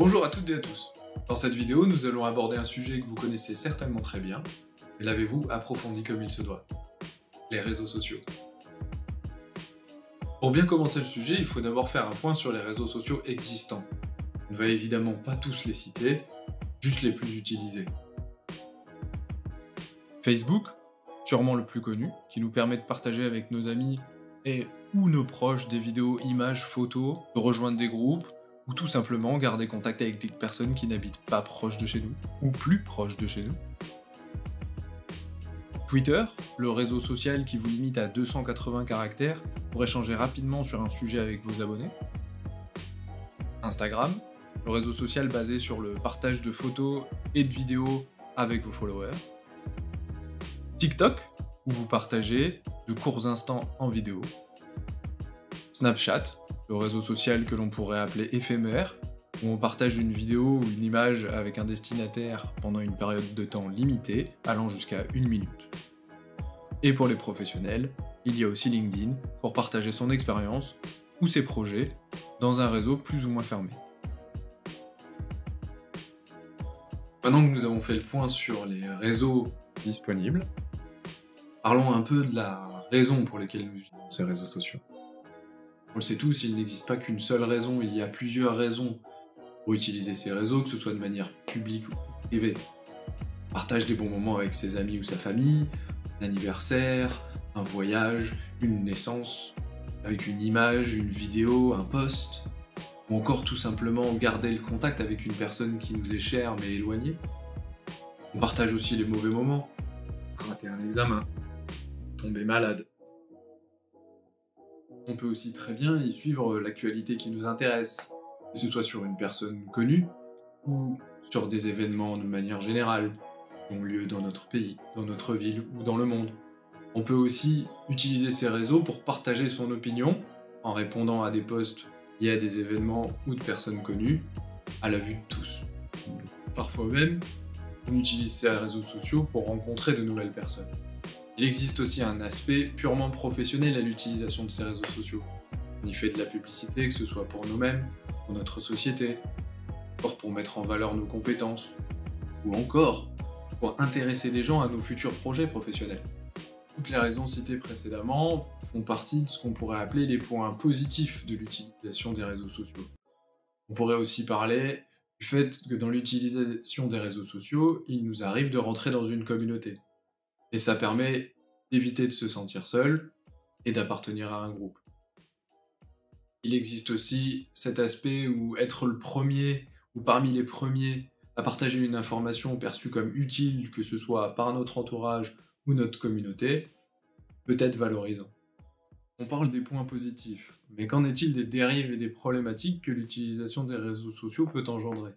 Bonjour à toutes et à tous. Dans cette vidéo, nous allons aborder un sujet que vous connaissez certainement très bien, mais l'avez-vous approfondi comme il se doit? Les réseaux sociaux. Pour bien commencer le sujet, il faut d'abord faire un point sur les réseaux sociaux existants. On ne va évidemment pas tous les citer, juste les plus utilisés. Facebook, sûrement le plus connu, qui nous permet de partager avec nos amis et ou nos proches des vidéos, images, photos, de rejoindre des groupes, ou tout simplement garder contact avec des personnes qui n'habitent pas proches de chez nous, ou plus proches de chez nous. Twitter, le réseau social qui vous limite à 280 caractères pour échanger rapidement sur un sujet avec vos abonnés. Instagram, le réseau social basé sur le partage de photos et de vidéos avec vos followers. TikTok, où vous partagez de courts instants en vidéo. Snapchat, le réseau social que l'on pourrait appeler éphémère, où on partage une vidéo ou une image avec un destinataire pendant une période de temps limitée, allant jusqu'à 1 minute. Et pour les professionnels, il y a aussi LinkedIn pour partager son expérience ou ses projets dans un réseau plus ou moins fermé. Maintenant que nous avons fait le point sur les réseaux disponibles, parlons un peu de la raison pour laquelle nous utilisons ces réseaux sociaux. On le sait tous, il n'existe pas qu'une seule raison, il y a plusieurs raisons pour utiliser ces réseaux, que ce soit de manière publique ou privée. On partage des bons moments avec ses amis ou sa famille, un anniversaire, un voyage, une naissance, avec une image, une vidéo, un post, ou encore tout simplement garder le contact avec une personne qui nous est chère mais éloignée. On partage aussi les mauvais moments, rater un examen, tomber malade. On peut aussi très bien y suivre l'actualité qui nous intéresse, que ce soit sur une personne connue ou sur des événements de manière générale qui ont lieu dans notre pays, dans notre ville ou dans le monde. On peut aussi utiliser ces réseaux pour partager son opinion en répondant à des posts liés à des événements ou de personnes connues, à la vue de tous. Parfois même, on utilise ces réseaux sociaux pour rencontrer de nouvelles personnes. Il existe aussi un aspect purement professionnel à l'utilisation de ces réseaux sociaux. On y fait de la publicité, que ce soit pour nous-mêmes, pour notre société, encore pour mettre en valeur nos compétences, ou encore pour intéresser des gens à nos futurs projets professionnels. Toutes les raisons citées précédemment font partie de ce qu'on pourrait appeler les points positifs de l'utilisation des réseaux sociaux. On pourrait aussi parler du fait que dans l'utilisation des réseaux sociaux, il nous arrive de rentrer dans une communauté. Et ça permet d'éviter de se sentir seul et d'appartenir à un groupe. Il existe aussi cet aspect où être le premier ou parmi les premiers à partager une information perçue comme utile, que ce soit par notre entourage ou notre communauté, peut être valorisant. On parle des points positifs, mais qu'en est-il des dérives et des problématiques que l'utilisation des réseaux sociaux peut engendrer?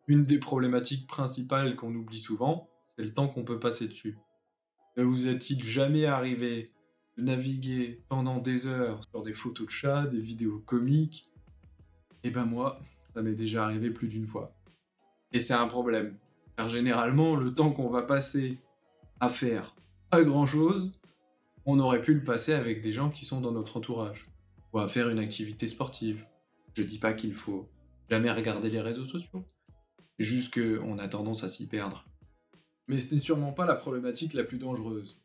Une des problématiques principales qu'on oublie souvent, c'est le temps qu'on peut passer dessus. Ne vous est-il jamais arrivé de naviguer pendant des heures sur des photos de chats, des vidéos comiques? Eh ben moi, ça m'est déjà arrivé plus d'une fois. Et c'est un problème, car généralement, le temps qu'on va passer à faire pas grand-chose, on aurait pu le passer avec des gens qui sont dans notre entourage, ou à faire une activité sportive. Je dis pas qu'il faut jamais regarder les réseaux sociaux, c'est juste qu'on a tendance à s'y perdre. Mais ce n'est sûrement pas la problématique la plus dangereuse.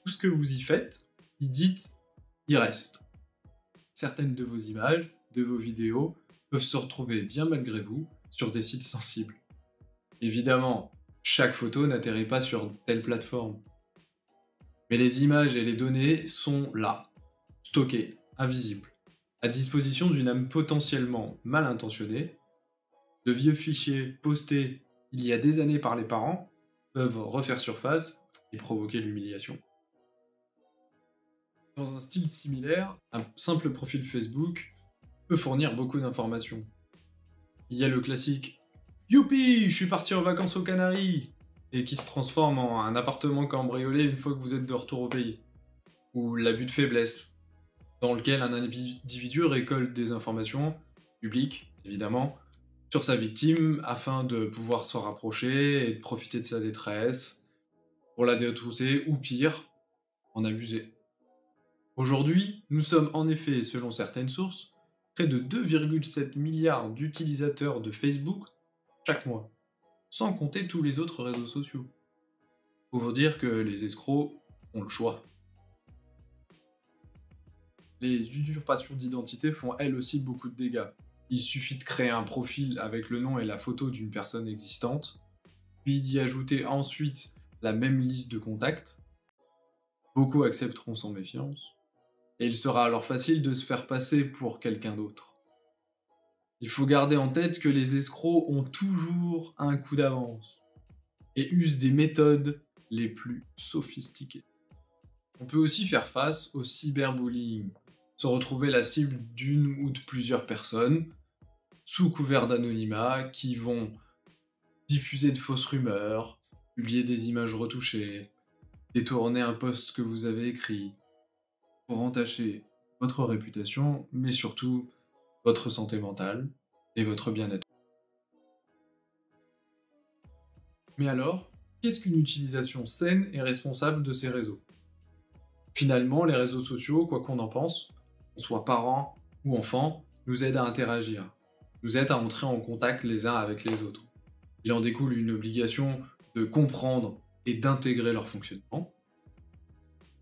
Tout ce que vous y faites, y dites, y reste. Certaines de vos images, de vos vidéos, peuvent se retrouver bien malgré vous sur des sites sensibles. Évidemment, chaque photo n'atterrit pas sur telle plateforme. Mais les images et les données sont là, stockées, invisibles, à disposition d'une âme potentiellement mal intentionnée. De vieux fichiers postés il y a des années par les parents peuvent refaire surface et provoquer l'humiliation. Dans un style similaire, un simple profil Facebook peut fournir beaucoup d'informations. Il y a le classique « Youpi, je suis parti en vacances aux Canaries !» et qui se transforme en un appartement cambriolé une fois que vous êtes de retour au pays. Ou l'abus de faiblesse, dans lequel un individu récolte des informations, publiques évidemment, sur sa victime afin de pouvoir se rapprocher et de profiter de sa détresse, pour la détrousser ou pire, en abuser. Aujourd'hui, nous sommes en effet, selon certaines sources, près de 2,7 milliards d'utilisateurs de Facebook chaque mois, sans compter tous les autres réseaux sociaux. Pour vous dire que les escrocs ont le choix. Les usurpations d'identité font elles aussi beaucoup de dégâts. Il suffit de créer un profil avec le nom et la photo d'une personne existante, puis d'y ajouter ensuite la même liste de contacts. Beaucoup accepteront sans méfiance, et il sera alors facile de se faire passer pour quelqu'un d'autre. Il faut garder en tête que les escrocs ont toujours un coup d'avance, et usent des méthodes les plus sophistiquées. On peut aussi faire face au cyberbullying, se retrouver la cible d'une ou de plusieurs personnes, sous couvert d'anonymat, qui vont diffuser de fausses rumeurs, publier des images retouchées, détourner un post que vous avez écrit, pour entacher votre réputation, mais surtout votre santé mentale et votre bien-être. Mais alors, qu'est-ce qu'une utilisation saine et responsable de ces réseaux? Finalement, les réseaux sociaux, quoi qu'on en pense, qu'on soit parents ou enfants, nous aident à interagir, nous aident à entrer en contact les uns avec les autres. Il en découle une obligation de comprendre et d'intégrer leur fonctionnement,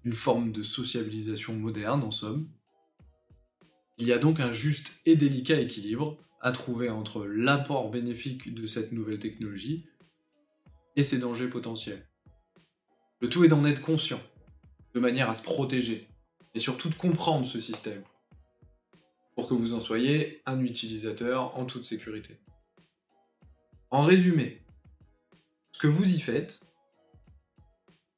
une forme de sociabilisation moderne en somme. Il y a donc un juste et délicat équilibre à trouver entre l'apport bénéfique de cette nouvelle technologie et ses dangers potentiels. Le tout est d'en être conscient, de manière à se protéger, et surtout de comprendre ce système, pour que vous en soyez un utilisateur en toute sécurité. En résumé, ce que vous y faites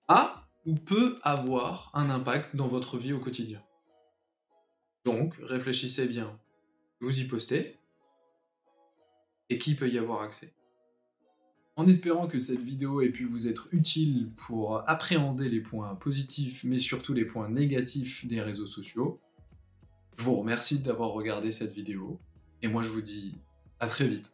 a ou peut avoir un impact dans votre vie au quotidien. Donc, réfléchissez bien, vous y postez, et qui peut y avoir accès. En espérant que cette vidéo ait pu vous être utile pour appréhender les points positifs, mais surtout les points négatifs des réseaux sociaux, je vous remercie d'avoir regardé cette vidéo, et moi je vous dis à très vite.